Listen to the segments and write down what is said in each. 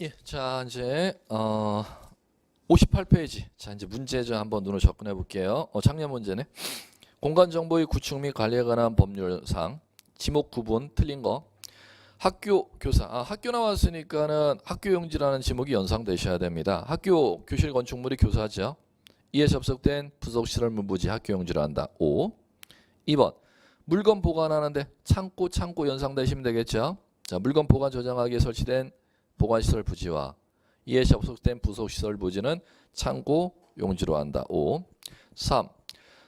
예, 자 이제 58페이지. 자 이제 문제 좀 한번 눈을 접근해 볼게요. 작년 문제네. 공간 정보의 구축 및 관리에 관한 법률상 지목 구분 틀린 거. 학교 교사. 학교 나왔으니까는 학교 용지라는 지목이 연상되셔야 됩니다. 학교 교실 건축물이 교사죠. 이에 접속된 부속 시설 문부지 학교 용지로 한다. 5. 2번. 물건 보관하는데 창고 연상되시면 되겠죠. 자, 물건 보관 저장하기에 설치된 보관시설 부지와 이에 접속된 부속시설 부지는 창고 용지로 한다. 5. 3.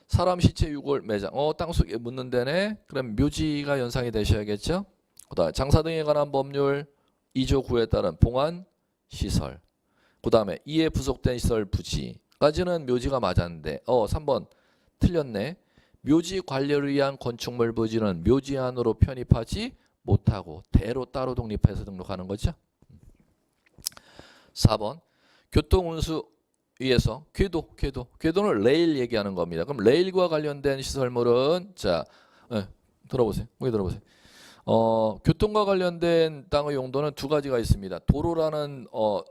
사람 시체 유골 매장. 땅속에 묻는 데네. 그럼 묘지가 연상이 되셔야겠죠. 그다음에 장사 등에 관한 법률 2조 9에 따른 봉안 시설. 그다음에 이에 부속된 시설 부지까지는 묘지가 맞았는데 3번 틀렸네. 묘지 관리를 위한 건축물 부지는 묘지 안으로 편입하지 못하고 대로 따로 독립해서 등록하는 거죠. 4번 교통운수위에서 궤도는 레일 얘기하는 겁니다. 그럼 레일과 관련된 시설물은 자 들어보세요. 거기 들어보세요. 교통과 관련된 땅의 용도는 두 가지가 있습니다. 도로라는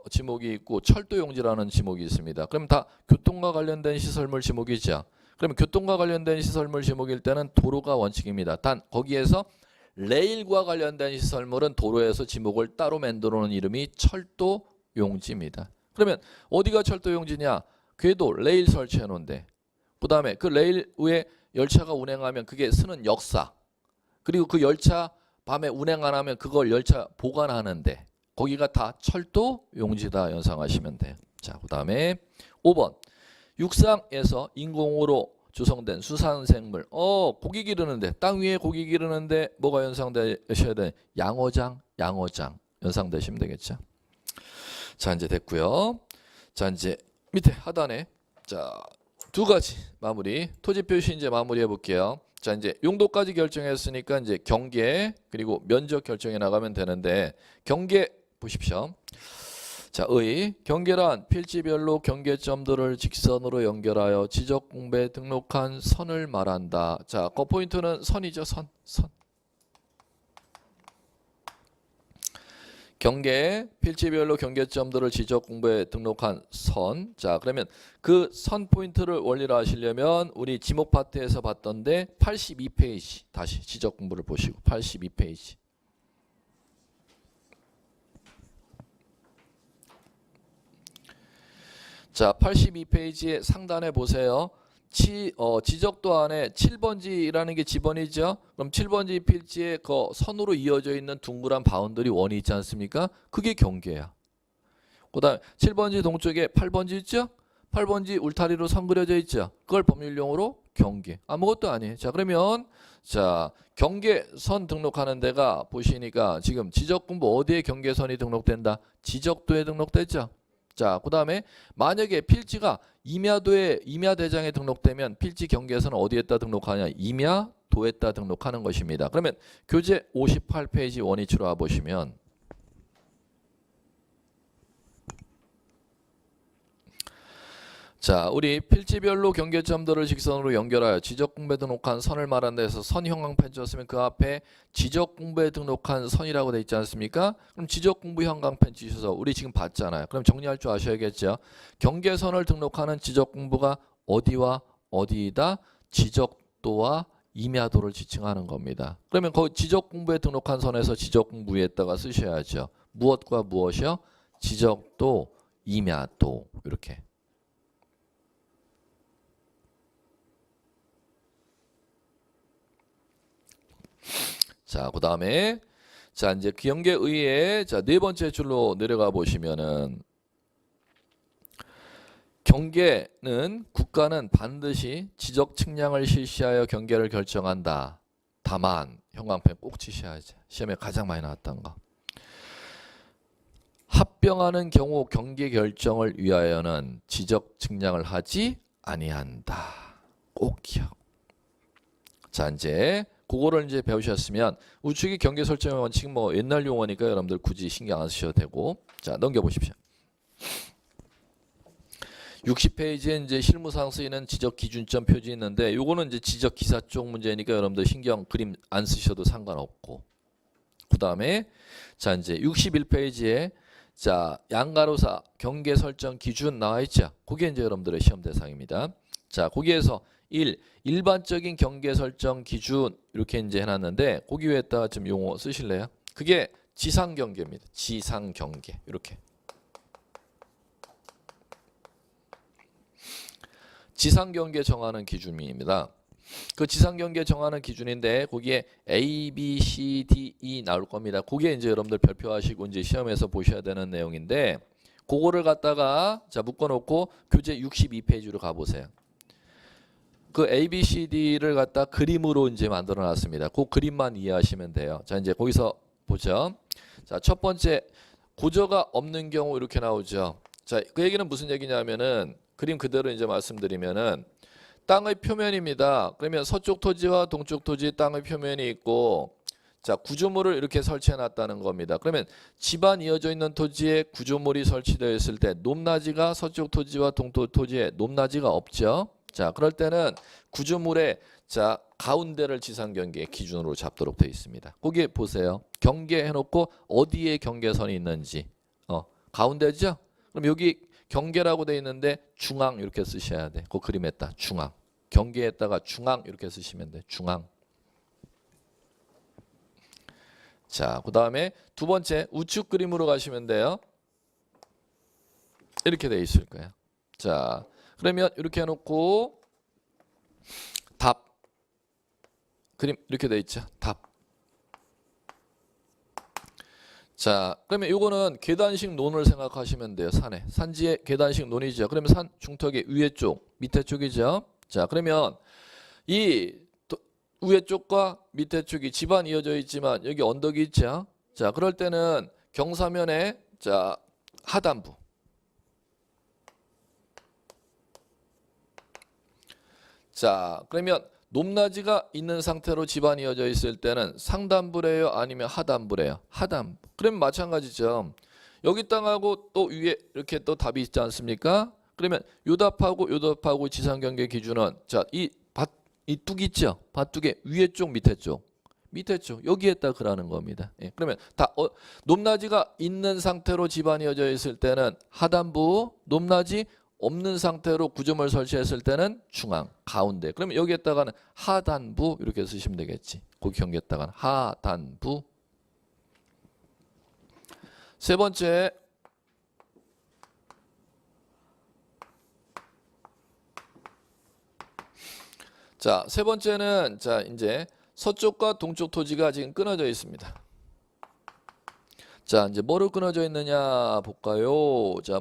지목이 있고 철도용지라는 지목이 있습니다. 그럼 다 교통과 관련된 시설물 지목이죠. 그러면 교통과 관련된 시설물 지목일 때는 도로가 원칙입니다. 단 거기에서 레일과 관련된 시설물은 도로에서 지목을 따로 만들어 놓은 이름이 철도용지입니다. 그러면 어디가 철도용지냐? 궤도, 레일 설치해 놓은데 그 다음에 그 레일 위에 열차가 운행하면 그게 쓰는 역사, 그리고 그 열차 밤에 운행 안 하면 그걸 열차 보관하는데 거기가 다 철도용지다 연상하시면 돼요. 자, 그 다음에 5번 육상에서 인공으로 조성된 수산생물. 고기 기르는데 땅 위에 고기 기르는데 뭐가 연상되셔야 돼? 양어장 연상되시면 되겠죠. 자, 이제 됐고요. 자, 이제 밑에 하단에 자, 두 가지 마무리. 토지 표시 이제 마무리해 볼게요. 자, 이제 용도까지 결정했으니까 이제 경계 그리고 면적 결정해 나가면 되는데 경계 보십시오. 자, 경계란 필지별로 경계점들을 직선으로 연결하여 지적 공부에 등록한 선을 말한다. 자, 그 포인트는 선이죠. 선. 경계, 필지별로 경계점들을 지적 공부에 등록한 선. 자, 그러면 그 선 포인트를 원리로 하시려면 우리 지목 파트에서 봤던데 82페이지 다시 지적 공부를 보시고 82페이지. 자, 82페이지의 상단에 보세요. 지적도 안에 7번지라는 게 지번이죠. 그럼 7번지 필지에 그 선으로 이어져 있는 둥그란 바운더리 원이 있지 않습니까? 그게 경계야. 그 다음에 7번지 동쪽에 8번지 있죠? 8번지 울타리로 선 그려져 있죠? 그걸 법률용어로 경계. 아무것도 아니에요. 자, 그러면 자, 경계선 등록하는 데가 보시니까 지금 지적공부 어디에 경계선이 등록된다? 지적도에 등록됐죠? 자, 그 다음에 만약에 필지가 임야대장에 등록되면 필지 경계선은 어디에다 등록하냐? 임야도에다 등록하는 것입니다. 그러면 교재 58페이지 원위치로 와보시면 자, 우리 필지별로 경계점들을 직선으로 연결하여 지적공부에 등록한 선을 말하는 데서 선 형광펜 쳤으면 그 앞에 지적공부에 등록한 선이라고 돼 있지 않습니까? 그럼 지적공부 형광펜 치셔서 우리 지금 봤잖아요. 그럼 정리할 줄 아셔야겠죠. 경계선을 등록하는 지적공부가 어디와 어디이다? 지적도와 임야도를 지칭하는 겁니다. 그러면 그 지적공부에 등록한 선에서 지적공부 위에다가 쓰셔야죠. 무엇과 무엇이요? 지적도, 임야도 이렇게. 자, 그 다음에 자, 이제 경계의회 자, 네 번째 줄로 내려가 보시면은 경계는 국가는 반드시 지적 측량을 실시하여 경계를 결정한다. 다만 형광펜 꼭 치셔야지. 시험에 가장 많이 나왔던 거. 합병하는 경우 경계 결정을 위하여는 지적 측량을 하지 아니한다. 꼭 기억. 자, 이제 그거를 이제 배우셨으면 우측이 경계 설정의 원칙 뭐 옛날 용어니까 여러분들 굳이 신경 안 쓰셔도 되고. 자, 넘겨 보십시오. 60페이지에 이제 실무상 쓰이는 지적 기준점 표지 있는데 요거는 이제 지적 기사 쪽 문제니까 여러분들 신경 그림 안 쓰셔도 상관없고. 그다음에 자, 이제 61페이지에 자, 양가로사 경계 설정 기준 나와 있죠. 그게 이제 여러분들의 시험 대상입니다. 자, 거기에서 일반적인 경계 설정 기준 이렇게 이제 해놨는데 거기 위에다가 좀 용어 쓰실래요? 그게 지상 경계입니다. 지상 경계 이렇게. 지상 경계 정하는 기준입니다. 그 지상 경계 정하는 기준인데 거기에 A, B, C, D, E 나올 겁니다. 그게 이제 여러분들 별표하시고 이제 시험에서 보셔야 되는 내용인데 그거를 갖다가 자 묶어놓고 교재 62페이지로 가보세요. 그 A, B, C, D를 갖다 그림으로 이제 만들어놨습니다. 그 그림만 이해하시면 돼요. 자 이제 거기서 보죠. 자 첫 번째 고저가 없는 경우 이렇게 나오죠. 자 그 얘기는 무슨 얘기냐면은 그림 그대로 이제 말씀드리면은. 땅의 표면입니다. 그러면 서쪽 토지와 동쪽 토지 땅의 표면이 있고 자 구조물을 이렇게 설치해 놨다는 겁니다. 그러면 집안 이어져 있는 토지에 구조물이 설치되어 있을 때 높낮이가 서쪽 토지와 동쪽 토지에 높낮이가 없죠. 자 그럴 때는 구조물의 자 가운데를 지상 경계 기준으로 잡도록 되어 있습니다. 거기 보세요. 경계해 놓고 어디에 경계선이 있는지 가운데죠. 그럼 여기 경계라고 돼 있는데 중앙 이렇게 쓰셔야 돼. 그 그림에다 중앙. 경계에다가 중앙 이렇게 쓰시면 돼. 중앙. 자, 그다음에 두 번째 우측 그림으로 가시면 돼요. 이렇게 돼 있을 거예요. 자, 그러면 이렇게 해 놓고 답. 그림 이렇게 돼 있죠. 답. 자, 그러면 이거는 계단식 논을 생각하시면 돼요. 산에. 산지의 계단식 논이죠. 그러면 산 중턱의 위에 쪽, 밑에 쪽이죠. 자, 그러면 이 위에 쪽과 밑에 쪽이 집안 이어져 있지만 여기 언덕이 있죠. 자, 그럴 때는 경사면에 자, 하단부. 자, 그러면 높낮이가 있는 상태로 집안이 이어져 있을 때는 상단부래요? 아니면 하단부래요? 하단부. 그러면 마찬가지죠. 여기 땅하고 또 위에 이렇게 또 답이 있지 않습니까? 그러면 요 답하고 지상 경계 기준은 자, 이 뚝 있죠? 밭둑의 위에 쪽, 밑에 쪽. 밑에 쪽. 여기에다 그라는 겁니다. 예, 그러면 다 높낮이가 있는 상태로 집안이 이어져 있을 때는 하단부, 높낮이 없는 상태로 구조물 설치했을 때는 중앙, 가운데. 그러면 여기에다가는 하단부 이렇게 쓰시면 되겠지. 거기 경계에다가는 하단부. 세 번째. 자, 세 번째는 자, 이제 서쪽과 동쪽 토지가 지금 끊어져 있습니다. 자, 이제 뭐로 끊어져 있느냐 볼까요? 자,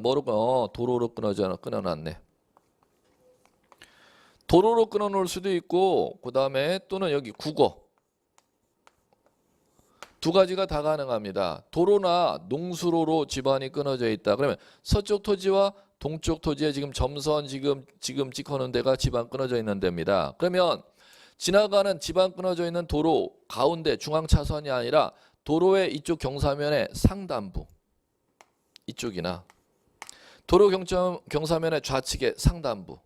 도로로 끊어놨네. 도로로 끊어놓을 수도 있고, 그 다음에 또는 여기 국어. 두 가지가 다 가능합니다. 도로나 농수로로 집안이 끊어져 있다. 그러면 서쪽 토지와 동쪽 토지에 지금 점선 지금 찍어놓은 데가 집안 끊어져 있는 데입니다. 그러면 지나가는 집안 끊어져 있는 도로 가운데 중앙 차선이 아니라 도로의 이쪽 경사면의 상단부 이쪽이나 도로 경사면의 좌측의 상단부.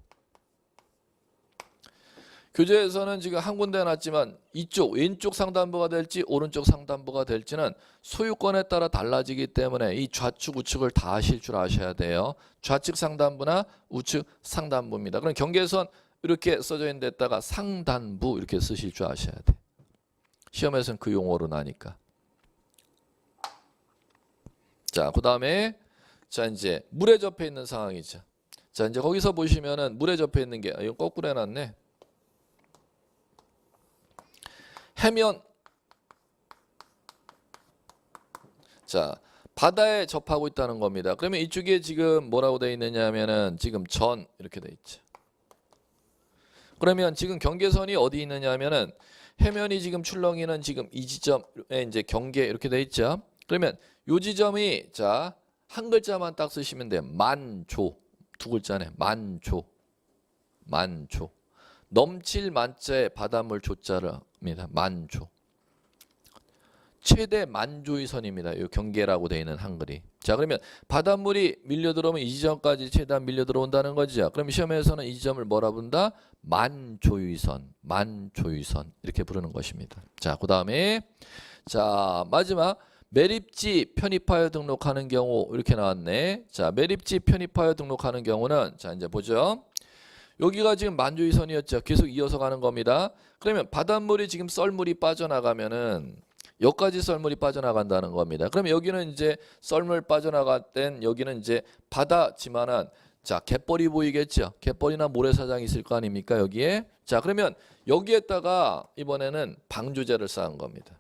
교재에서는 지금 한 군데 놨지만 이쪽 왼쪽 상단부가 될지 오른쪽 상단부가 될지는 소유권에 따라 달라지기 때문에 이 좌측 우측을 다 하실 줄 아셔야 돼요. 좌측 상단부나 우측 상단부입니다. 그럼 경계선 이렇게 써져 있는 데다가 상단부 이렇게 쓰실 줄 아셔야 돼. 시험에서는 그 용어로 나니까. 자, 그다음에 자 이제 물에 접해 있는 상황이죠. 자, 이제 거기서 보시면은 물에 접해 있는 게 이거 거꾸로 해놨네. 해면. 자, 바다에 접하고 있다는 겁니다. 그러면 이쪽에 지금 뭐라고 되어 있느냐 하면은 지금 전 이렇게 되어 있죠. 그러면 지금 경계선이 어디 있느냐 하면은 해면이 지금 출렁이는 지금 이 지점에 이제 경계 이렇게 되어 있죠. 그러면 요 지점이 자, 한 글자만 딱 쓰시면 돼요. 만조. 두 글자네. 만조. 만조. 넘칠 만자에 바닷물 조자랍니다. 만조. 최대 만조의 선입니다. 이 경계라고 되어 있는 한글이. 자, 그러면 바닷물이 밀려 들어오면 이 지점까지 최대한 밀려 들어온다는 거죠. 그럼 시험에서는 이 지점을 뭐라 부른다? 만조의 선. 만조의 선. 이렇게 부르는 것입니다. 자, 그다음에 자, 마지막 매립지 편입하여 등록하는 경우 이렇게 나왔네. 자, 매립지 편입하여 등록하는 경우는 자, 이제 보죠. 여기가 지금 만주이선이었죠. 계속 이어서 가는 겁니다. 그러면 바닷물이 지금 썰물이 빠져나가면은 여기까지 썰물이 빠져나간다는 겁니다. 그럼 여기는 이제 썰물 빠져나갈 땐 여기는 이제 바다지만은 자, 갯벌이 보이겠죠. 갯벌이나 모래사장이 있을 거 아닙니까, 여기에. 자, 그러면 여기에다가 이번에는 방조제를 쌓은 겁니다.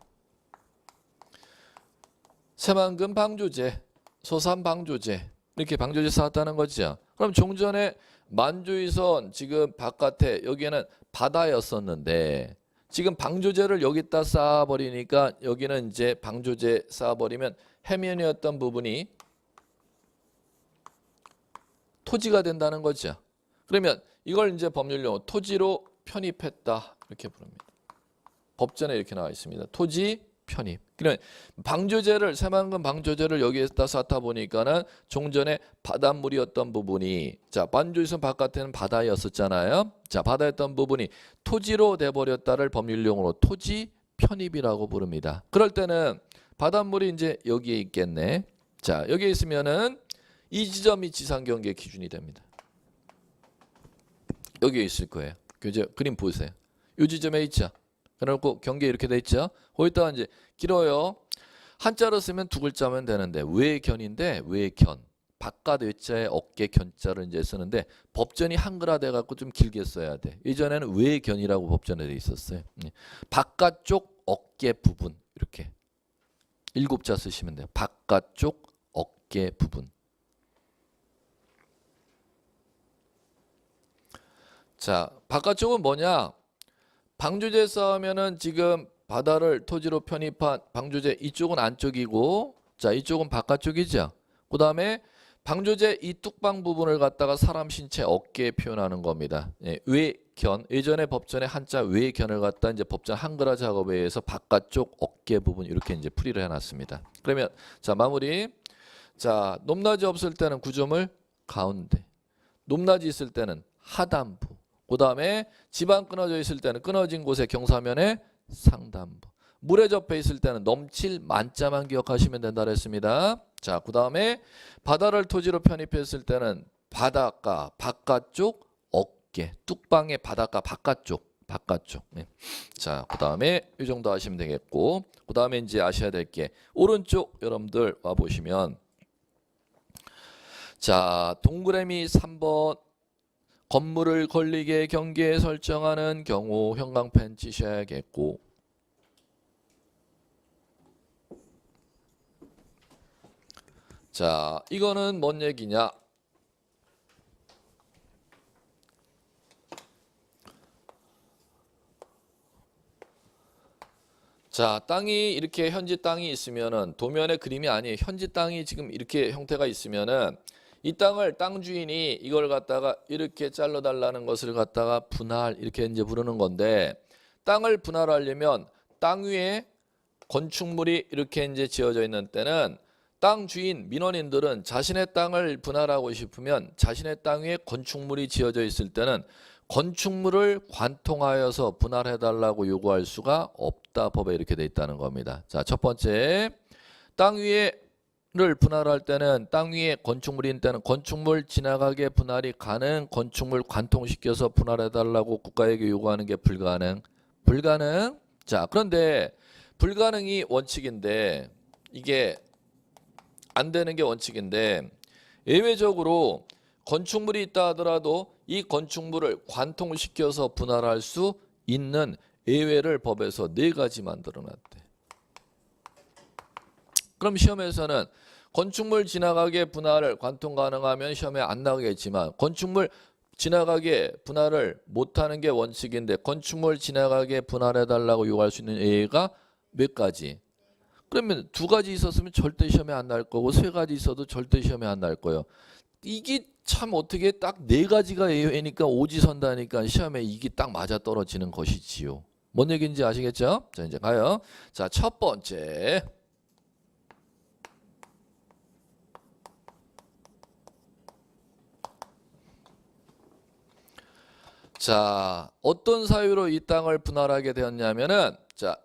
새만금 방조제, 소산 방조제, 이렇게 방조제 쌓았다는 거죠. 그럼 종전에 만주이선 지금 바깥에 여기는 바다였었는데 지금 방조제를 여기다 쌓아버리니까 여기는 이제 방조제 쌓아버리면 해면이었던 부분이 토지가 된다는 거죠. 그러면 이걸 이제 법률용어 토지로 편입했다 이렇게 부릅니다. 법전에 이렇게 나와 있습니다. 토지 편입. 그러면 방조제를 새만금 방조제를 여기에다 쌓다 보니까는 종전에 바닷물이었던 부분이 자 만주이선 바깥에는 바다였었잖아요. 자 바다였던 부분이 토지로 돼버렸다를 법률용어로 토지 편입이라고 부릅니다. 그럴 때는 바닷물이 이제 여기에 있겠네. 자 여기에 있으면은 이 지점이 지상경계 기준이 됩니다. 여기에 있을 거예요. 그림 보세요. 이 지점에 있죠. 그래놓고 경계 이렇게 돼 있죠. 거기다가 이제 길어요. 한자로 쓰면 두 글자면 되는데 외견인데 외견. 바깥 외자에 어깨 견자를 이제 쓰는데 법전이 한글화돼 갖고 좀 길게 써야 돼. 예전에는 외견이라고 법전에 돼 있었어요. 바깥쪽 어깨 부분 이렇게 7자 쓰시면 돼요. 바깥쪽 어깨 부분. 자, 바깥쪽은 뭐냐? 방조제 쌓으면은 지금 바다를 토지로 편입한 방조제 이쪽은 안쪽이고 자 이쪽은 바깥쪽이죠. 그 다음에 방조제 이 뚝방 부분을 갖다가 사람 신체 어깨에 표현하는 겁니다. 예, 외견 예전에 법전에 한자 외견을 갖다 이제 법전 한글화 작업에 의해서 바깥쪽 어깨 부분 이렇게 이제 풀이를 해놨습니다. 그러면 자 마무리. 자 높낮이 없을 때는 구조물 가운데, 높낮이 있을 때는 하단부. 그 다음에 지방 끊어져 있을 때는 끊어진 곳에 경사면에 상단부. 물에 접해 있을 때는 넘칠 만자만 기억하시면 된다 그랬습니다. 자, 그 다음에 바다를 토지로 편입했을 때는 바닷가 바깥쪽 어깨, 뚝방의 바닷가 바깥쪽. 네. 자, 그 다음에 이 정도 하시면 되겠고, 그 다음에 이제 아셔야 될 게 오른쪽 여러분들 와 보시면 자, 동그라미 3번. 건물을 걸리게 경계에 설정하는 경우 형광펜 치셔야겠고 자 이거는 뭔 얘기냐 자 땅이 이렇게 현지 땅이 있으면은 도면의 그림이 아니에요. 현지 땅이 지금 이렇게 형태가 있으면은 이 땅을 땅 주인이 이걸 갖다가 이렇게 잘라달라는 것을 갖다가 분할 이렇게 이제 부르는 건데 땅을 분할하려면 땅 위에 건축물이 이렇게 이제 지어져 있는 때는 땅 주인 민원인들은 자신의 땅을 분할하고 싶으면 자신의 땅 위에 건축물이 지어져 있을 때는 건축물을 관통하여서 분할해달라고 요구할 수가 없다. 법에 이렇게 돼 있다는 겁니다. 자, 첫 번째 땅 위에 를 분할할 때는 땅 위에 건축물이 있는 때는 건축물 지나가게 분할이 가능, 건축물 관통시켜서 분할해달라고 국가에게 요구하는 게 불가능. 자, 그런데 불가능이 원칙인데 이게 안 되는 게 원칙인데 예외적으로 건축물이 있다 하더라도 이 건축물을 관통시켜서 분할할 수 있는 예외를 법에서 4가지 만들어놨대. 그럼 시험에서는 건축물 지나가게 분할을 관통 가능하면 시험에 안 나오겠지만 건축물 지나가게 분할을 못하는 게 원칙인데 건축물 지나가게 분할해달라고 요구할 수 있는 예외가 몇 가지? 그러면 2가지 있었으면 절대 시험에 안 날 거고 3가지 있어도 절대 시험에 안 날 거예요. 이게 참 어떻게 딱 4가지가 예외니까 오지선다니까 시험에 이게 딱 맞아떨어지는 것이지요. 뭔 얘기인지 아시겠죠? 자 이제 가요. 자 첫 번째 자, 어떤 사유로 이 땅을 분할하게 되었냐면은 자,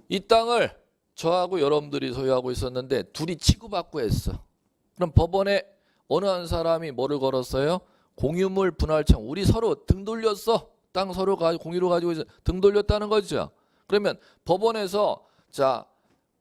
이 땅을 저하고 여러분들이 소유하고 있었는데 둘이 치고받고 했어. 그럼 법원에 어느 한 사람이 뭐를 걸었어요? 공유물 분할청. 우리 서로 등 돌렸어. 땅 서로 공유로 가지고 있어. 등 돌렸다는 거죠. 그러면 법원에서 자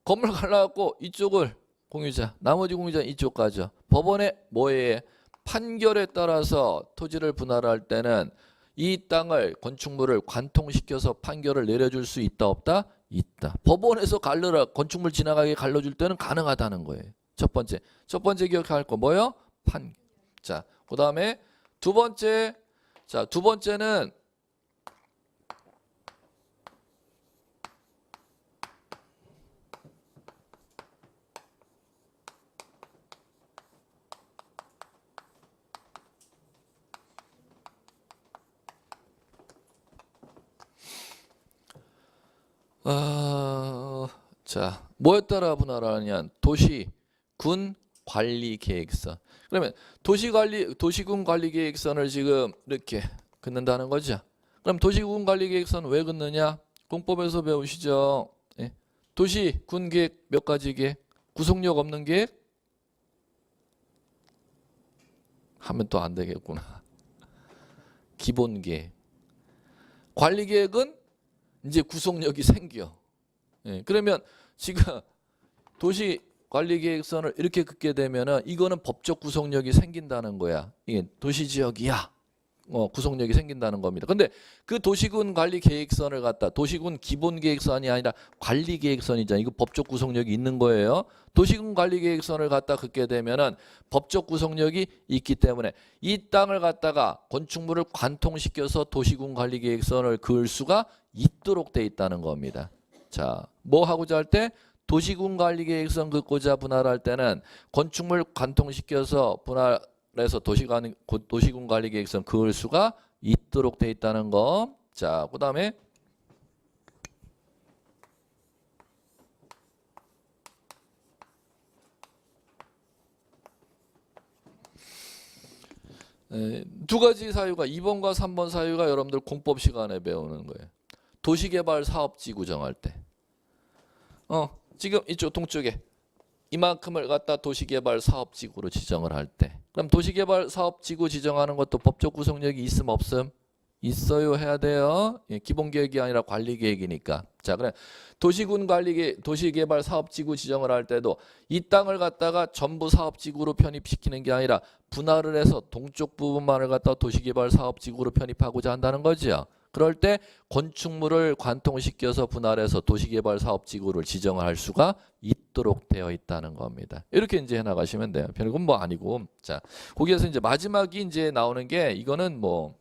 건물 갈라갖고 이쪽을 공유자, 나머지 공유자 이쪽 가죠. 법원에 뭐에 판결에 따라서 토지를 분할할 때는 이 땅을 건축물을 관통시켜서 판결을 내려줄 수 있다 없다? 있다. 법원에서 갈르라 건축물 지나가게 갈라줄 때는 가능하다는 거예요. 첫 번째 기억할 거 뭐요? 판. 자, 그다음에 두 번째. 자, 두 번째는 자, 뭐에 따라 분할하느냐? 도시, 군 관리 계획선. 그러면 도시군 관리 계획선을 지금 이렇게 긋는다는 거죠. 그럼 도시군 관리 계획선 왜 긋느냐? 공법에서 배우시죠. 예. 도시, 군 계획 몇 가지 계획? 구속력 없는 계획? 하면 또 안 되겠구나. 기본 계획. 관리 계획은 이제 구속력이 생겨. 예, 그러면 지금 도시관리계획선을 이렇게 긋게 되면은 이거는 법적 구속력이 생긴다는 거야. 이게 도시지역이야. 구속력이 생긴다는 겁니다. 근데 그 도시군 관리계획선을 갖다 도시군 기본계획선이 아니라 관리계획선이잖아. 이거 법적 구속력이 있는 거예요. 도시군 관리계획선을 갖다 긋게 되면은 법적 구속력이 있기 때문에 이 땅을 갖다가 건축물을 관통시켜서 도시군 관리계획선을 그을 수가 있도록 돼 있다는 겁니다. 자, 뭐 하고자 할 때 도시군 관리계획선 긋고자 분할할 때는 건축물 관통시켜서 분할해서 도시군 관리계획선 그을 수가 있도록 돼 있다는 거. 자, 그다음에 두 가지 사유가 2번과 3번 사유가 여러분들 공법 시간에 배우는 거예요. 도시개발 사업지구 정할 때. 지금 이쪽 동쪽에 이만큼을 갖다 도시개발 사업지구로 지정을 할 때. 그럼 도시개발 사업지구 지정하는 것도 법적 구속력이 있음 없음? 있어요. 해야 돼요. 예, 기본계획이 아니라 관리계획이니까. 자, 그래 도시개발 사업지구 지정을 할 때도 이 땅을 갖다가 전부 사업지구로 편입시키는 게 아니라 분할을 해서 동쪽 부분만을 갖다 도시개발 사업지구로 편입하고자 한다는 거죠. 그럴 때 건축물을 관통시켜서 분할해서 도시개발 사업지구를 지정을 할 수가 있도록 되어 있다는 겁니다. 이렇게 이제 해나가시면 돼요. 별건 뭐 아니고. 자, 거기에서 이제 마지막이 이제 나오는 게 이거는 뭐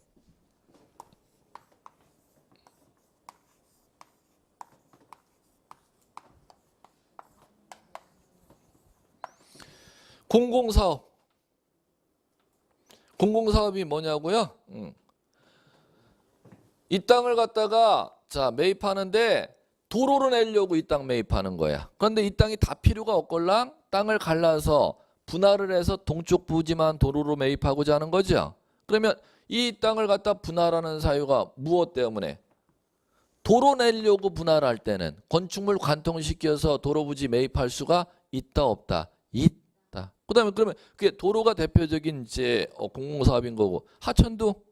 공공사업. 공공사업이 뭐냐고요? 이 땅을 갖다가 자 매입하는데 도로를 내려고 이 땅 매입하는 거야. 그런데 이 땅이 다 필요가 없걸랑 땅을 갈라서 분할을 해서 동쪽 부지만 도로로 매입하고자 하는 거죠. 그러면 이 땅을 갖다 분할하는 사유가 무엇 때문에? 도로 내려고 분할할 때는 건축물 관통시켜서 도로 부지 매입할 수가 있다 없다? 있다. 그다음에 그러면 그게 도로가 대표적인 이제 공공사업인 거고 하천도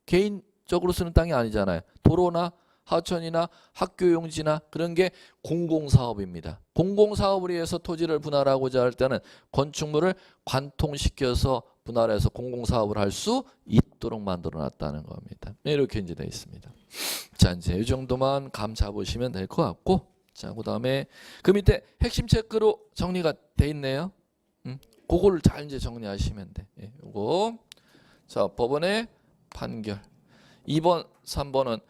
개인적으로 쓰는 땅이 아니잖아요. 도로나 하천이나 학교용지나 그런 게 공공사업입니다. 공공사업을 위해서 토지를 분할하고자 할 때는 건축물을 관통시켜서 분할해서 공공사업을 할 수 있도록 만들어놨다는 겁니다. 이렇게 이제 되어 있습니다. 자, 이제 이 정도만 감 잡으시면 될 것 같고, 자, 그다음에 그 밑에 핵심 체크로 정리가 돼 있네요. 그거를 잘 이제 정리하시면 돼. 예, 요거. 자, 법원의 판결. 2번, 3번은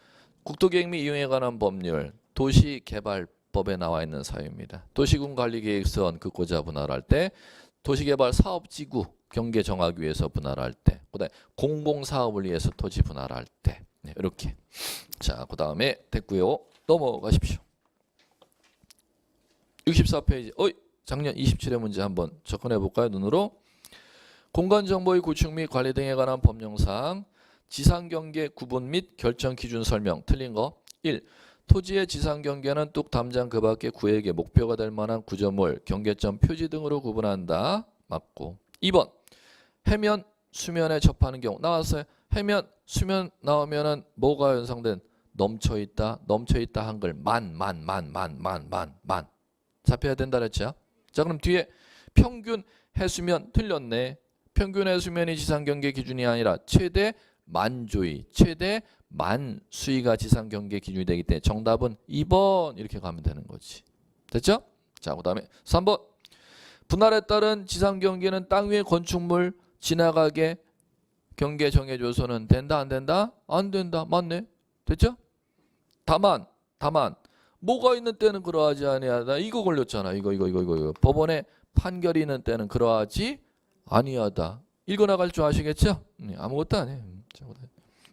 국토계획 및 이용에 관한 법률, 도시개발법에 나와 있는 사유입니다. 도시군관리계획선 긋고자 분할할 때, 도시개발 사업지구 경계 정하기 위해서 분할할 때, 그다음에 공공사업을 위해서 토지 분할할 때, 네, 이렇게. 자, 그다음에 됐고요. 넘어가십시오. 64페이지. 작년 27회 문제 한번 접근해 볼까요? 눈으로. 공간정보의 구축 및 관리 등에 관한 법령상 지상경계 구분 및 결정 기준 설명. 틀린 거. 1. 토지의 지상 경계는 뚝 담장 그 밖의 구역의 목표가 될 만한 구조물, 경계점, 표지 등으로 구분한다. 맞고. 2번. 해면, 수면에 접하는 경우. 나왔어요. 해면, 수면 나오면은 뭐가 연상된? 넘쳐있다. 넘쳐있다 한글 만. 잡혀야 된다 그랬죠. 자, 그럼 뒤에 평균 해수면 틀렸네. 평균 해수면이 지상 경계 기준이 아니라 최대 만조위, 최대 만수위가 지상 경계 기준이 되기 때문에 정답은 2번 이렇게 가면 되는 거지. 됐죠? 자, 그다음에 3번. 분할에 따른 지상 경계는 땅 위의 건축물 지나가게 경계 정해줘서는 된다 안 된다? 안 된다. 맞네. 됐죠? 다만 뭐가 있는 때는 그러하지 아니하다. 이거 걸렸잖아. 이거. 법원에 판결이 있는 때는 그러하지 아니하다. 읽어나갈 줄 아시겠죠? 아무것도 아니에요.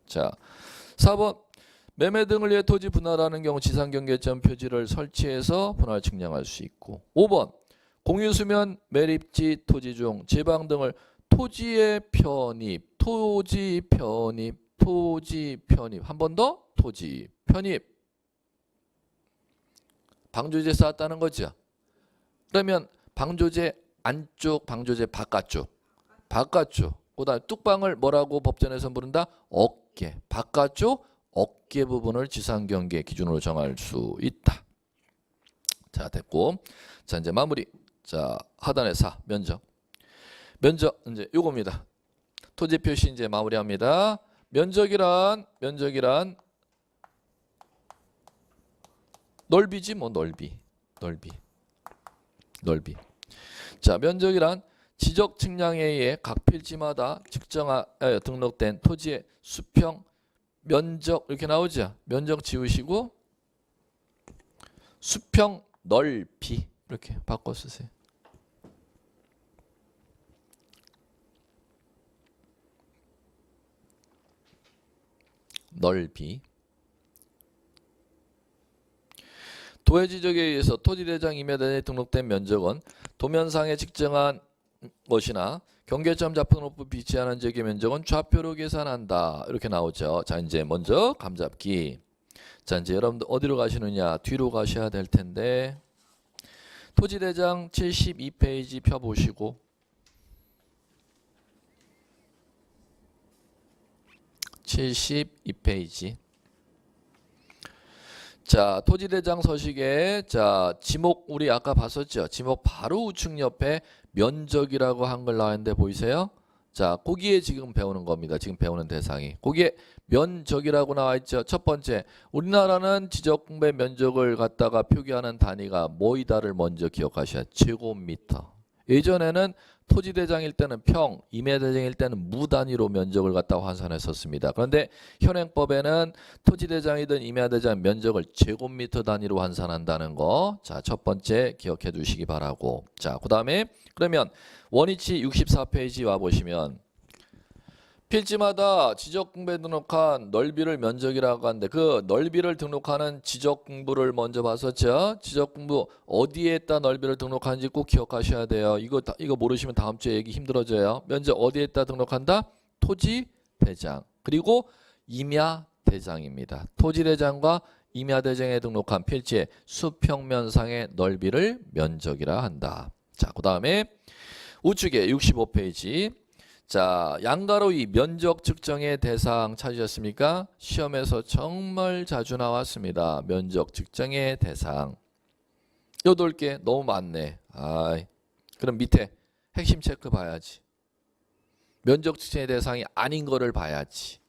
자, 4번. 매매 등을 위해 토지 분할하는 경우 지상경계점 표지를 설치해서 분할 측량할 수 있고. 5번. 공유수면, 매립지, 토지 중 지방 등을 토지의 편입. 한 번 더 토지 편입. 방조제 쌓았다는 거죠. 그러면 방조제 안쪽, 방조제 바깥쪽. 그다음에 뚝방을 뭐라고 법전에서 부른다? 어깨. 바깥쪽 어깨 부분을 지상경계 기준으로 정할 수 있다. 자, 됐고. 자, 이제 마무리. 자, 하단의 4 면적 이제 요겁니다. 토지 표시 이제 마무리합니다. 면적이란 넓이지 뭐 넓이. 자, 면적이란 지적 측량에 의해 각 필지마다 등록된 토지의 수평 면적 이렇게 나오죠. 면적 지우시고 수평 넓이 이렇게 바꿔 쓰세요. 넓이. 도해 지적에 의해서 토지대장 임야대장에 등록된 면적은 도면상에 측정한 것이나 경계점 잡은 높이 비치하는 지역의 면적은 좌표로 계산한다. 이렇게 나오죠. 자, 이제 먼저 감잡기. 자, 이제 여러분들 어디로 가시느냐? 뒤로 가셔야 될 텐데 토지대장 72페이지 펴보시고 (72페이지) 자, 토지대장 서식에 자 지목 우리 아까 봤었죠. 지목 바로 우측 옆에 면적이라고 한글 나왔는데 보이세요? 자, 거기에 지금 배우는 겁니다. 지금 배우는 대상이. 거기에 면적이라고 나와 있죠. 첫 번째, 우리나라는 지적공배 면적을 갖다가 표기하는 단위가 뭐이다를 먼저 기억하셔야 제곱미터. 예전에는 토지대장일 때는 평, 임야대장일 때는 무 단위로 면적을 갖다 환산했었습니다. 그런데 현행법에는 토지대장이든 임야대장 면적을 제곱미터 단위로 환산한다는 거. 자, 첫 번째 기억해 두시기 바라고. 자, 그다음에 그러면 원위치 64페이지 와 보시면 필지마다 지적공부에 등록한 넓이를 면적이라고 하는데 그 넓이를 등록하는 지적공부를 먼저 봤었죠. 지적공부 어디에다 넓이를 등록하는지 꼭 기억하셔야 돼요. 이거 모르시면 다음 주에 얘기 힘들어져요. 면적 어디에다 등록한다? 토지대장 그리고 임야대장입니다. 토지대장과 임야대장에 등록한 필지의 수평면상의 넓이를 면적이라 한다. 자, 그 다음에 우측에 65페이지 자, 양가로 이 면적 측정의 대상 찾으셨습니까? 시험에서 정말 자주 나왔습니다. 면적 측정의 대상 8개 너무 많네. 그럼 밑에 핵심 체크 봐야지. 면적 측정의 대상이 아닌 거를 봐야지.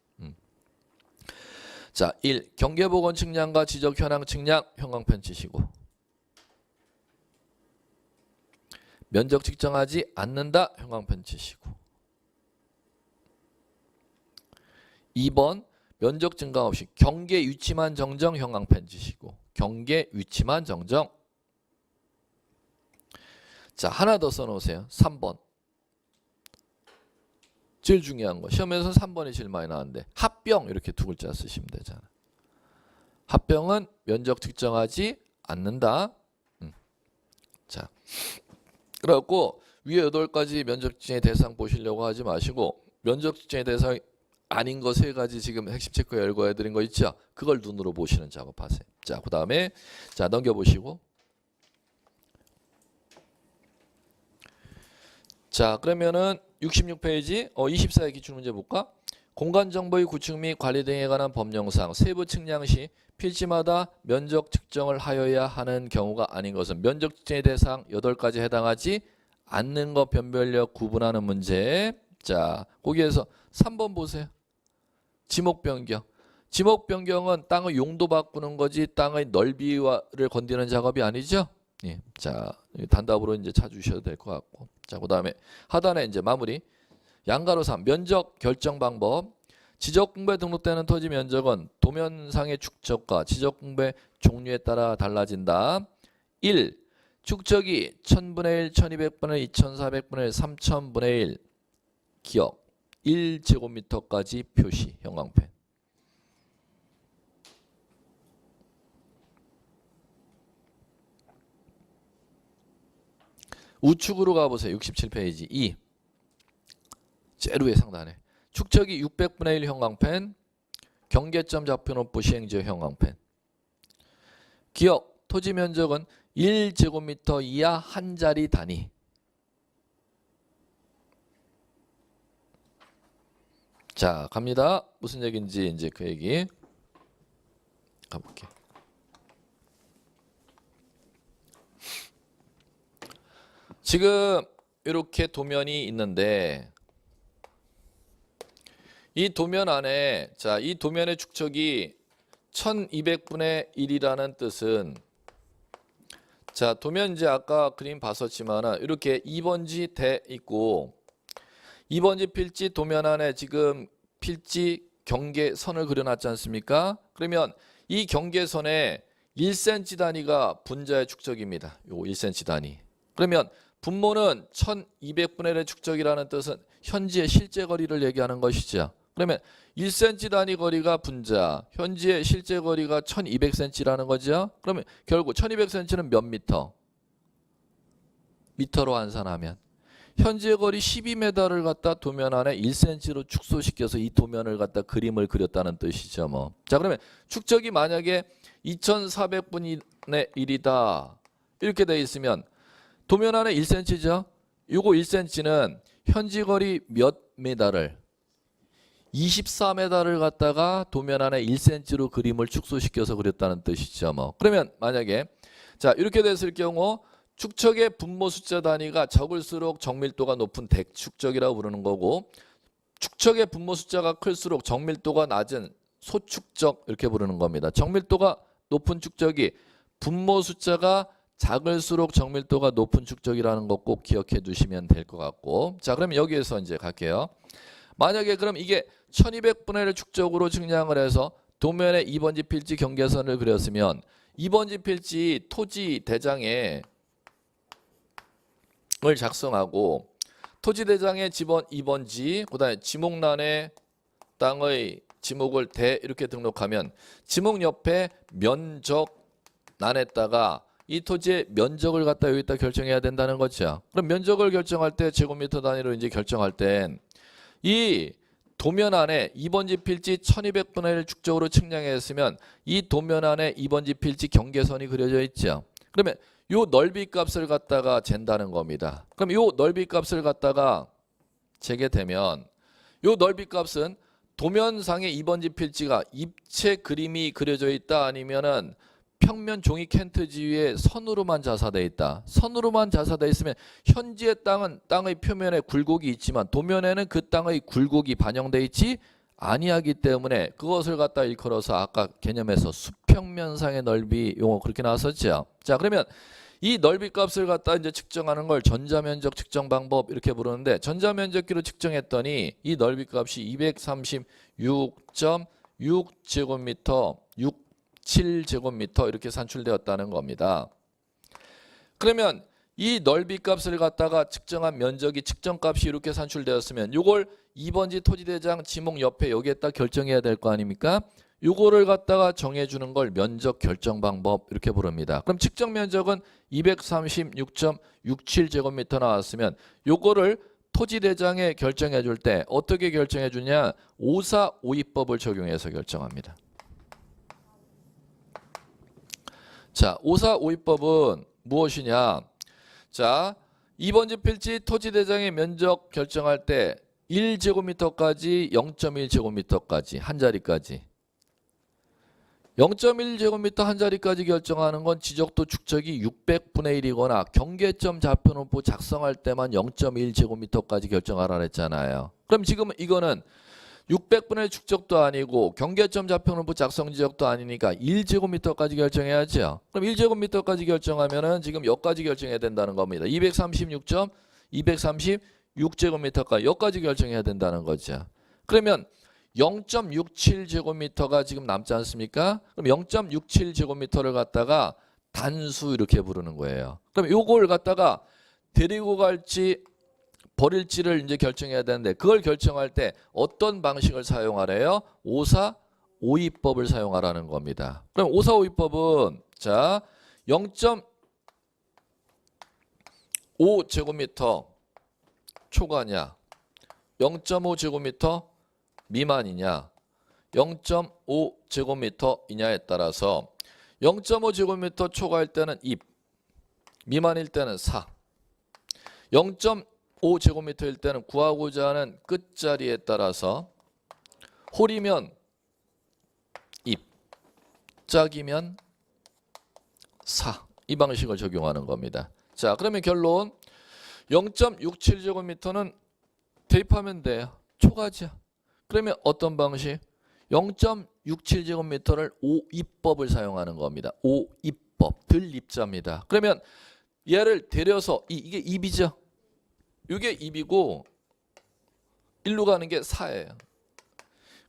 자, 1. 경계보건 측량과 지적 현황 측량 형광펜 치시고 면적 측정하지 않는다 형광펜 치시고 2번 면적 증가 없이 경계 위치만 정정 형광펜 치시고 경계 위치만 정정. 자, 하나 더 써놓으세요. 3번 제일 중요한 거 시험에서 3번이 제일 많이 나왔는데 합병 이렇게 두 글자 쓰시면 되잖아. 합병은 면적 측정하지 않는다. 자, 그래갖고 위에 8가지 면적 측정의 대상 보시려고 하지 마시고 면적 측정의 대상이 아닌 거 세 가지 지금 핵심 체크 열거해 드린 거 있죠? 그걸 눈으로 보시는 작업하세요. 자, 그다음에 자, 넘겨 보시고. 자, 그러면은 66페이지 24의 기출문제 볼까? 공간정보의 구축 및 관리 등에 관한 법령상 세부 측량 시 필지마다 면적 측정을 하여야 하는 경우가 아닌 것은 면적 측정의 대상 8가지 해당하지 않는 것 변별력 구분하는 문제. 자, 거기에서 3번 보세요. 지목 변경. 지목 변경은 땅의 용도 바꾸는 거지 땅의 넓이를 건드리는 작업이 아니죠? 예. 자, 단답으로 이제 찾으셔도 될 것 같고. 자, 그다음에 하단에 이제 마무리. 양가로 3 면적 결정 방법. 지적공부에 등록되는 토지 면적은 도면상의 축적과 지적공부의 종류에 따라 달라진다. 1. 축적이 1000분의 1, 1200분의 1, 2400분의 1, 3000분의 1 기억 1제곱미터까지 표시 형광펜. 우측으로 가보세요. 67페이지 2. 제일 위에 상단에 축적이 600분의 1 형광펜, 경계점 좌표노부 시행지역 형광펜. 기억 토지 면적은 1제곱미터 이하 한 자리 단위. 자, 갑니다. 무슨 얘기인지 이제 그 얘기 가볼게. 지금 이렇게 도면이 있는데 이 도면 안에 자, 이 도면의 축적이 1200분의 1이라는 뜻은 자, 도면 이제 아까 그림 봤었지만 이렇게 2번지 돼 있고 2번지 필지 도면 안에 지금 필지 경계선을 그려놨지 않습니까? 그러면 이 경계선에 1cm 단위가 분자의 축적입니다. 요 1cm 단위. 그러면 분모는 1200분의 1의 축적이라는 뜻은 현지의 실제 거리를 얘기하는 것이죠. 그러면 1cm 단위 거리가 분자, 현지의 실제 거리가 1200cm라는 거죠. 그러면 결국 1200cm는 몇 미터? 미터로 환산하면 현지의 거리 12m를 갖다 도면 안에 1cm로 축소시켜서 이 도면을 갖다 그림을 그렸다는 뜻이죠. 뭐. 자, 그러면 축적이 만약에 2400분의 1이다 이렇게 돼 있으면 도면 안에 1cm죠. 요거 1cm는 현지 거리 몇 미터를 24m를 갖다가 도면 안에 1cm로 그림을 축소시켜서 그렸다는 뜻이죠. 뭐. 그러면 만약에 자, 이렇게 됐을 경우 축적의 분모 숫자 단위가 적을수록 정밀도가 높은 대축적이라고 부르는 거고 축적의 분모 숫자가 클수록 정밀도가 낮은 소축적 이렇게 부르는 겁니다. 정밀도가 높은 축적이 분모 숫자가 작을수록 정밀도가 높은 축적이라는 거 꼭 기억해 두시면 될 것 같고 자, 그럼 여기에서 이제 갈게요. 만약에 그럼 이게 1200분의 1 축적으로 측량을 해서 도면에 2번지 필지 경계선을 그렸으면 2번지 필지 토지 대장에 을 작성하고 토지 대장의 지번 2번지 그다음에 지목란에 땅의 지목을 대 이렇게 등록하면 지목 옆에 면적란에다가 이 토지의 면적을 갖다 여기다 결정해야 된다는 거죠. 그럼 면적을 결정할 때 제곱미터 단위로 이제 결정할 땐 이 도면 안에 2번지 필지 1200분의 1 축적으로 측량했으면 이 도면 안에 2번지 필지 경계선이 그려져 있죠. 그러면 요 넓이 값을 갖다가 잰다는 겁니다. 그럼 요 넓이 값을 갖다가 재게 되면 요 넓이 값은 도면상의 2번지 필지가 입체 그림이 그려져 있다 아니면은 평면 종이 캔트지 위에 선으로만 자사되어 있다. 선으로만 자사되어 있으면 현지의 땅은 땅의 표면에 굴곡이 있지만 도면에는 그 땅의 굴곡이 반영되어 있지 아니하기 때문에 그것을 갖다 일컬어서 아까 개념에서 수평면상의 넓이 용어 그렇게 나왔었죠. 자, 그러면 이 넓이 값을 갖다 이제 측정하는 걸 전자면적 측정 방법 이렇게 부르는데 전자면적기로 측정했더니 이 넓이 값이 236.6제곱미터 67제곱미터 이렇게 산출되었다는 겁니다. 그러면 이 넓이 값을 갖다가 측정한 면적이 측정값이 이렇게 산출되었으면 이걸 2번지 토지대장 지목 옆에 여기에다 결정해야 될 거 아닙니까? 요거를 갖다가 정해주는 걸 면적 결정 방법 이렇게 부릅니다. 그럼 측정 면적은 236.67제곱미터 나왔으면 요거를 토지대장에 결정해 줄 때 어떻게 결정해 주냐? 5452법을 적용해서 결정합니다. 자, 5452법은 무엇이냐? 자, 2번지 필지 토지대장의 면적 결정할 때 1제곱미터까지 0.1제곱미터까지 한 자리까지 0.1제곱미터 한 자리까지 결정하는 건 지적도 축적이 600분의 1이거나 경계점 좌표노보 작성할 때만 0.1제곱미터까지 결정하라 했잖아요. 그럼 지금 이거는 600분의 축적도 아니고 경계점 좌표노보 작성 지역도 아니니까 1제곱미터까지 결정해야죠. 그럼 1제곱미터까지 결정하면은 지금 여기까지 결정해야 된다는 겁니다. 236.236제곱미터까지 여기까지 결정해야 된다는 거죠. 그러면 0.67제곱미터가 지금 남지 않습니까? 그럼 0.67제곱미터를 갖다가 단수 이렇게 부르는 거예요. 그럼 요걸 갖다가 데리고 갈지 버릴지를 이제 결정해야 되는데 그걸 결정할 때 어떤 방식을 사용하래요? 5452법을 사용하라는 겁니다. 그럼 5452법은 자 0.5제곱미터 초과냐 0.5제곱미터 미만이냐 0.5제곱미터이냐에 따라서 0.5제곱미터 초과일 때는 입 미만일 때는 사 0.5제곱미터일 때는 구하고자 하는 끝자리에 따라서 홀이면 입 짝이면 사 이 방식을 적용하는 겁니다. 자 그러면 결론 0.67제곱미터는 대입하면 돼요. 초과죠. 그러면 어떤 방식? 0.67제곱미터를 5입법을 사용하는 겁니다. 5입법 들입자입니다. 그러면 얘를 데려서 이게 입이죠. 이게 입이고 일로 가는 게 4예요.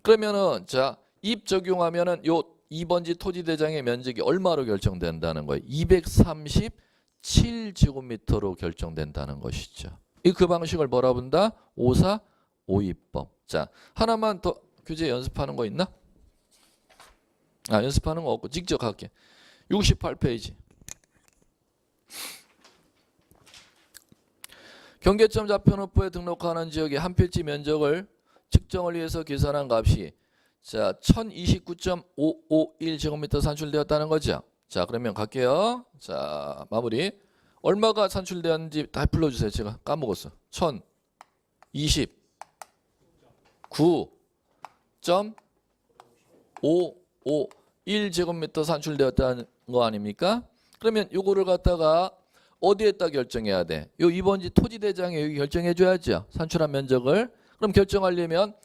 그러면은 자 입 적용하면은 요 2번지 토지대장의 면적이 얼마로 결정된다는 거예요? 237제곱미터로 결정된다는 것이죠. 그 방식을 뭐라 본다? 5452법. 자, 하나만 더 교재 연습하는 거 있나? 연습하는 거 없고 직접 할게. 68페이지. 경계점 좌표노포에 등록하는 지역의 한 필지 면적을 측정을 위해서 계산한 값이 자 1029.551제곱미터 산출되었다는 거죠. 자 그러면 갈게요. 자 마무리. 얼마가 산출되었는지 다 불러주세요. 제가 까먹었어. 1029.551제곱미터 산출되었다는 거 아닙니까? 그러면 요거를 갖다가 어디에다 결정해야 돼? 요 2번지 토지대장에 여기 결정해 줘야죠. 산출한 면적을. 그럼 결정하려면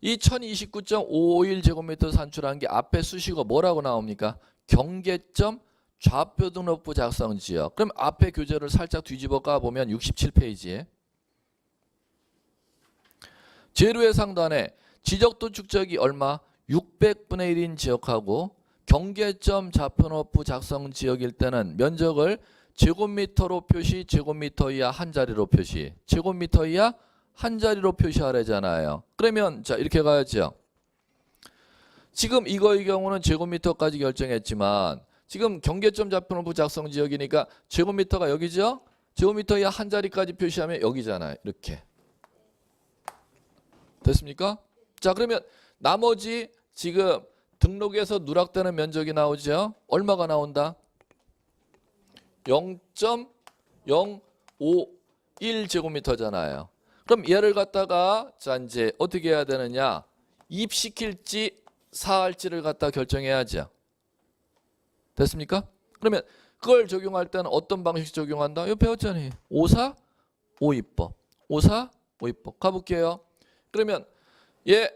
이 1029.551제곱미터 산출한 게 앞에 수식어 뭐라고 나옵니까? 경계점 좌표 등록부 작성 지역. 그럼 앞에 교재를 살짝 뒤집어 까보면 67페이지에 재료의 상단에 지적도 축적이 얼마? 600분의 1인 지역하고 경계점 좌표노프 작성 지역일 때는 면적을 제곱미터로 표시, 제곱미터 이하 한 자리로 표시, 제곱미터 이하 한 자리로 표시하래잖아요. 그러면 자 이렇게 가야죠. 지금 이거의 경우는 제곱미터까지 결정했지만 지금 경계점 좌표노프 작성 지역이니까 제곱미터가 여기죠. 제곱미터 이하 한 자리까지 표시하면 여기잖아요. 이렇게. 됐습니까? 자 그러면 나머지 지금 등록에서 누락되는 면적이 나오죠. 얼마가 나온다? 0.051제곱미터잖아요. 그럼 얘를 갖다가 자 이제 어떻게 해야 되느냐? 입시킬지 사할지를 갖다 결정해야죠. 됐습니까? 그러면 그걸 적용할 때는 어떤 방식 적용한다? 이거 배웠잖아요. 5452법. 5452법. 가볼게요. 그러면 얘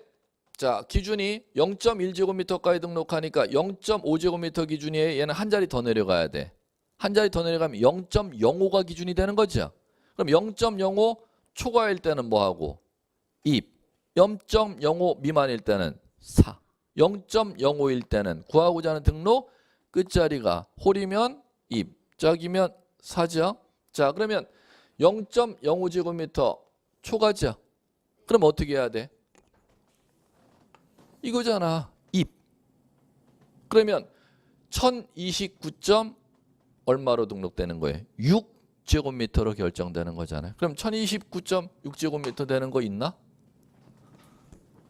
자 기준이 0.1제곱미터까지 등록하니까 0.5제곱미터 기준이에요. 얘는 한 자리 더 내려가야 돼. 한 자리 더 내려가면 0.05가 기준이 되는 거죠. 그럼 0.05 초과일 때는 뭐하고? 입. 0.05 미만일 때는 사. 0.05일 때는 구하고자 하는 등록 끝자리가 홀이면 입, 짝이면 사죠. 자 그러면 0.05제곱미터 초과죠. 그럼 어떻게 해야 돼? 이거잖아. 입. 그러면 1029. 얼마로 등록되는 거예요? 6 6제곱미터로 결정되는 거잖아요. 그럼 1029.6제곱미터 되는 거 있나?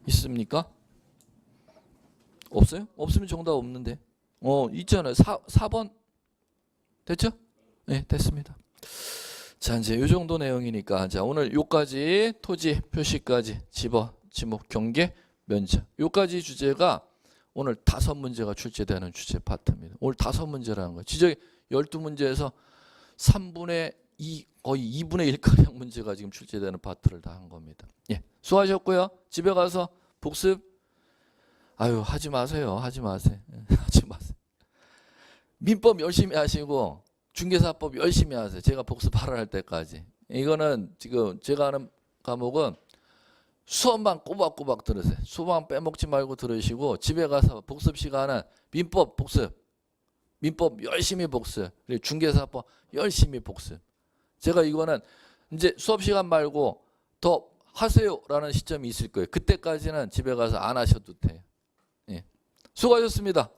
있습니까? 없어요? 없으면 정답 없는데. 있잖아요. 4번 됐죠? 네, 됐습니다. 자, 이제 이 정도 내용이니까 자, 오늘 요까지 토지 표시까지 집어, 지목, 경계, 면적. 요까지 주제가 오늘 5문제가 출제되는 주제 파트입니다. 오늘 5문제라는 거예요. 지적 12문제에서 3분의 2, 거의 2분의 1가량 문제가 지금 출제되는 파트를 다 한 겁니다. 예, 수고하셨고요. 집에 가서 복습 하지 마세요. 하지 마세요. 하지 마세요. 민법 열심히 하시고 중개사법 열심히 하세요. 제가 복습하라 할 때까지. 이거는 지금 제가 하는 과목은 수업만 꼬박꼬박 들으세요. 수업만 빼먹지 말고 들으시고 집에 가서 복습 시간은 민법 복습, 민법 열심히 복습, 그리고 중개사법 열심히 복습. 제가 이거는 이제 수업 시간 말고 더 하세요라는 시점이 있을 거예요. 그때까지는 집에 가서 안 하셔도 돼요. 예. 수고하셨습니다.